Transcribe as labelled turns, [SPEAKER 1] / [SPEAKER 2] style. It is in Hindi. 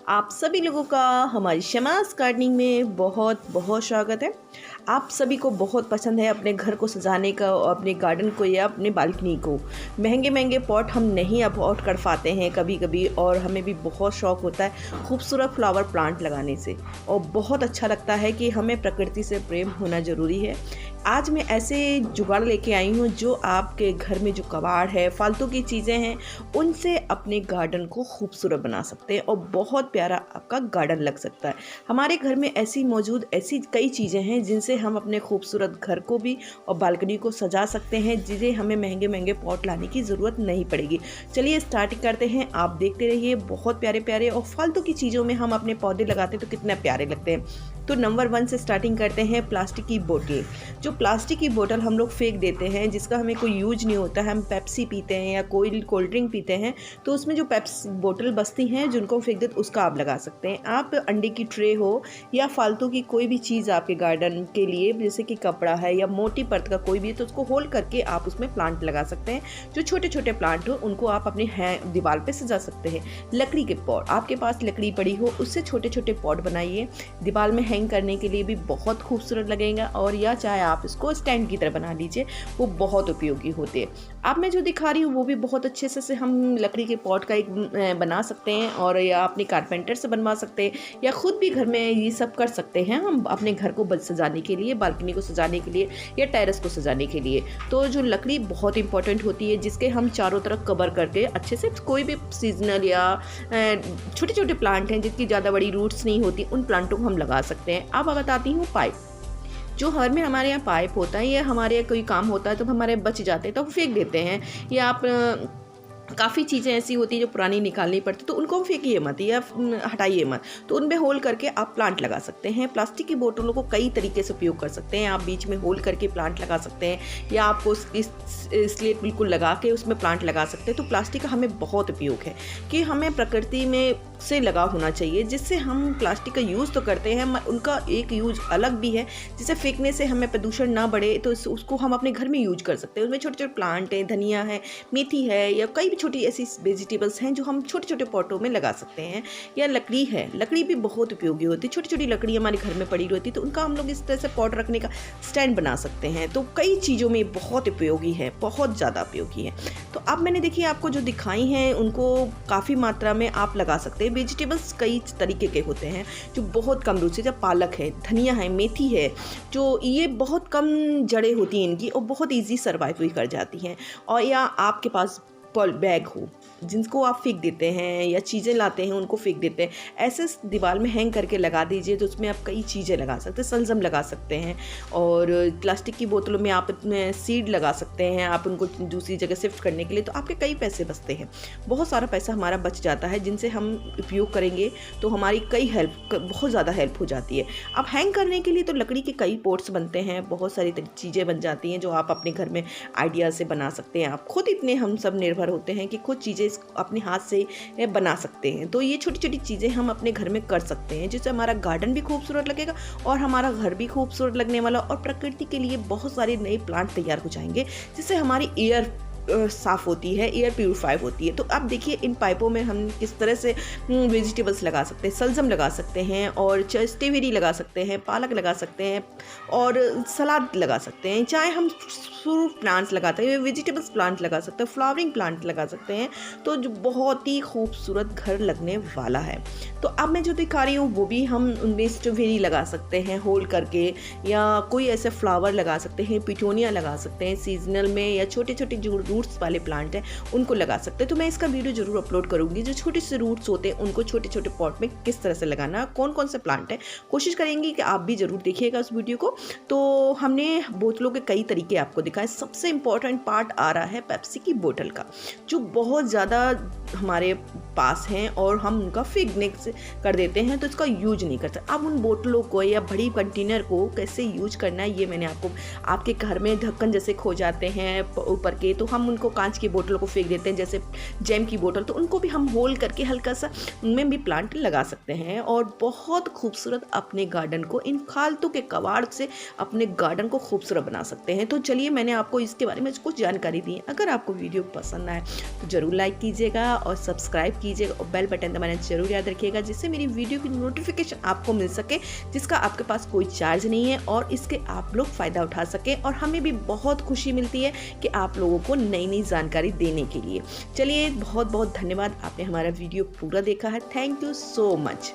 [SPEAKER 1] आप सभी लोगों का हमारी शमास गार्डनिंग में बहुत बहुत स्वागत है। आप सभी को बहुत पसंद है अपने घर को सजाने का, अपने गार्डन को या अपने बालकनी को। महंगे महंगे पॉट हम नहीं अफोर्ड कर पाते हैं कभी कभी, और हमें भी बहुत शौक़ होता है खूबसूरत फ्लावर प्लांट लगाने से, और बहुत अच्छा लगता है कि हमें प्रकृति से प्रेम होना ज़रूरी है। आज मैं ऐसे जुगाड़ लेके आई हूँ जो आपके घर में जो कबाड़ है, फालतू की चीज़ें हैं, उनसे अपने गार्डन को खूबसूरत बना सकते हैं और बहुत प्यारा आपका गार्डन लग सकता है। हमारे घर में ऐसी कई चीज़ें हैं जिनसे हम अपने खूबसूरत घर को भी और बालकनी को सजा सकते हैं, जिन्हें हमें महंगे महंगे पॉट लाने की ज़रूरत नहीं पड़ेगी। चलिए स्टार्टिंग करते हैं, आप देखते रहिए। बहुत प्यारे प्यारे और फालतू की चीज़ों में हम अपने पौधे लगाते हैं तो कितने प्यारे लगते हैं। तो नंबर 1 से स्टार्टिंग करते हैं। प्लास्टिक की बोतल, जो प्लास्टिक की बोतल हम लोग फेंक देते हैं, जिसका हमें कोई यूज नहीं होता है। हम पेप्सी पीते हैं या कोई कोल्ड ड्रिंक पीते हैं, तो उसमें जो बोतल बचती हैं जिनको फेंक देते, उसका आप लगा सकते हैं। आप अंडे की ट्रे हो या फालतू की कोई भी चीज़ आपके गार्डन के लिए, जैसे कि कपड़ा है या मोटी परत का कोई भी, तो उसको होल्ड करके आप उसमें प्लांट लगा सकते हैं। जो छोटे छोटे प्लांट हो उनको आप अपने दीवार पे सजा सकते हैं। लकड़ी के पॉट, आपके पास लकड़ी पड़ी हो उससे छोटे छोटे पॉट बनाइए, दीवार में हैंग करने के लिए भी बहुत खूबसूरत लगेगा। और या चाहे आप इसको स्टैंड की तरह बना लीजिए, वो बहुत उपयोगी होते हैं। अब मैं जो दिखा रही हूँ वो भी बहुत अच्छे से हम लकड़ी के पॉट का एक बना सकते हैं, और या अपने कारपेंटर से बनवा सकते हैं, या खुद भी घर में ये सब कर सकते हैं हम अपने घर को सजाने के लिए, बालकनी को सजाने के लिए या टेरेस को सजाने के लिए। तो जो लकड़ी बहुत इंपॉर्टेंट होती है, जिसके हम चारों तरफ कवर करके अच्छे से, कोई भी सीजनल या छोटे छोटे प्लांट हैं जिसकी ज़्यादा बड़ी रूट्स नहीं होती, उन प्लांटों को हम लगा सकते हैं। अब बताती हूँ पाइप। जो घर में हमारे यहाँ पाइप होता है या हमारे यहाँ कोई काम होता है तो हमारे बच जाते हैं तो हम फेंक देते हैं, या आप काफ़ी चीज़ें ऐसी होती हैं जो पुरानी निकालनी पड़ती, तो उनको फेंकिए मत या हटाइए मत, तो उनमें होल करके आप प्लांट लगा सकते हैं। प्लास्टिक की बोतलों को कई तरीके से उपयोग कर सकते हैं। आप बीच में होल करके प्लांट लगा सकते हैं, या आपको स्लेट बिल्कुल लगा के उसमें प्लांट लगा सकते हैं। तो प्लास्टिक का हमें बहुत उपयोग है कि हमें प्रकृति में से लगाव होना चाहिए, जिससे हम प्लास्टिक का यूज़ तो करते हैं, उनका एक यूज अलग भी है, जिसे फेंकने से हमें प्रदूषण ना बढ़े, तो उसको हम अपने घर में यूज कर सकते हैं। उसमें छोटे छोटे प्लांट हैं, धनिया है, मेथी है, या कई छोटी ऐसी वेजिटेबल्स हैं जो हम छोटे छोटे पॉटों में लगा सकते हैं। या लकड़ी है, लकड़ी भी बहुत उपयोगी होती है। छोटी छोटी लकड़ी हमारे घर में पड़ी रहती है, तो उनका हम लोग इस तरह से पॉट रखने का स्टैंड बना सकते हैं। तो कई चीज़ों में बहुत उपयोगी है, बहुत ज़्यादा उपयोगी है। तो अब मैंने देखिए आपको जो दिखाई हैं उनको काफ़ी मात्रा में आप लगा सकते हैं। वेजिटेबल्स कई तरीके के होते हैं जो बहुत कम रूट से, जब पालक है, धनिया है, मेथी है, जो ये बहुत कम जड़ें होती हैं इनकी, और बहुत ईजी सर्वाइव भी कर जाती हैं। और या आपके पास बैग हो जिनको आप फेंक देते हैं, या चीज़ें लाते हैं उनको फेंक देते हैं, ऐसे दीवार में हैंग करके लगा दीजिए, तो उसमें आप कई चीज़ें लगा सकते हैं। सलजम लगा सकते हैं, और प्लास्टिक की बोतलों में आप सीड लगा सकते हैं, आप उनको दूसरी जगह शिफ्ट करने के लिए, तो आपके कई पैसे बचते हैं। बहुत सारा पैसा हमारा बच जाता है, जिनसे हम उपयोग करेंगे तो हमारी बहुत ज़्यादा हेल्प हो जाती है। अब हैंग करने के लिए तो लकड़ी के कई पोट्स बनते हैं, बहुत सारी चीज़ें बन जाती हैं जो आप अपने घर में आइडिया से बना सकते हैं। आप खुद इतने हम सब निर्भर होते हैं कि खुद चीज़ें अपने हाथ से बना सकते हैं। तो ये छोटी छोटी चीज़ें हम अपने घर में कर सकते हैं, जिससे हमारा गार्डन भी खूबसूरत लगेगा और हमारा घर भी खूबसूरत लगने वाला, और प्रकृति के लिए बहुत सारे नए प्लांट तैयार हो जाएंगे, जिससे हमारी एयर साफ़ होती है, एयर प्यूरिफाई होती है। तो अब देखिए इन पाइपों में हम किस तरह से वेजिटेबल्स लगा सकते हैं। सलजम लगा सकते हैं, और स्ट्रॉबेरी लगा सकते हैं, पालक लगा सकते हैं, और सलाद लगा सकते हैं। चाहे हम फ्रूट प्लांट्स लगाते हैं, वेजिटेबल्स प्लांट लगा सकते हैं, फ्लावरिंग प्लांट लगा सकते हैं, तो जो बहुत ही खूबसूरत घर लगने वाला है। तो अब मैं जो दिखा रही हूँ वो भी हम उनमें स्ट्रॉबेरी लगा सकते हैं होल्ड करके, या कोई ऐसे फ्लावर लगा सकते हैं, पिटोनिया लगा सकते हैं सीजनल में, या छोटे छोटे जो रूट्स वाले प्लांट हैं उनको लगा सकते हैं। तो मैं इसका वीडियो जरूर अपलोड करूंगी, जो छोटे से रूट्स होते हैं उनको छोटे छोटे पॉट में किस तरह से लगाना, कौन कौन से प्लांट है, कोशिश करेंगे कि आप भी जरूर देखिएगा उस वीडियो को। तो हमने बोतलों के कई तरीके आपको दिखाए। सबसे इंपॉर्टेंट पार्ट आ रहा है पेप्सी की बोतल का, जो बहुत ज़्यादा हमारे पास हैं और हम उनका फेंकने से कर देते हैं, तो इसका यूज नहीं करते। अब उन बोतलों को या बड़ी कंटेनर को कैसे यूज करना है, ये मैंने आपको, आपके घर में ढक्कन जैसे खो जाते हैं ऊपर के, तो हम हम उनको कांच की बोतलों को फेंक देते हैं, जैसे जैम की बोतल, तो उनको भी हम होल करके हल्का सा उनमें भी प्लांट लगा सकते हैं और बहुत खूबसूरत अपने गार्डन को, इन फालतू के कबाड़ से अपने गार्डन को खूबसूरत बना सकते हैं। तो चलिए, मैंने आपको इसके बारे में कुछ जानकारी दी है। अगर आपको वीडियो पसंद आए तो ज़रूर लाइक कीजिएगा और सब्सक्राइब कीजिएगा और बेल बटन दबाना ज़रूर याद रखिएगा, जिससे मेरी वीडियो की नोटिफिकेशन आपको मिल सके, जिसका आपके पास कोई चार्ज नहीं है और इसके आप लोग फ़ायदा उठा सकें। और हमें भी बहुत खुशी मिलती है कि आप लोगों को नई नई जानकारी देने के लिए। चलिए, बहुत बहुत धन्यवाद, आपने हमारा वीडियो पूरा देखा है। Thank you so much.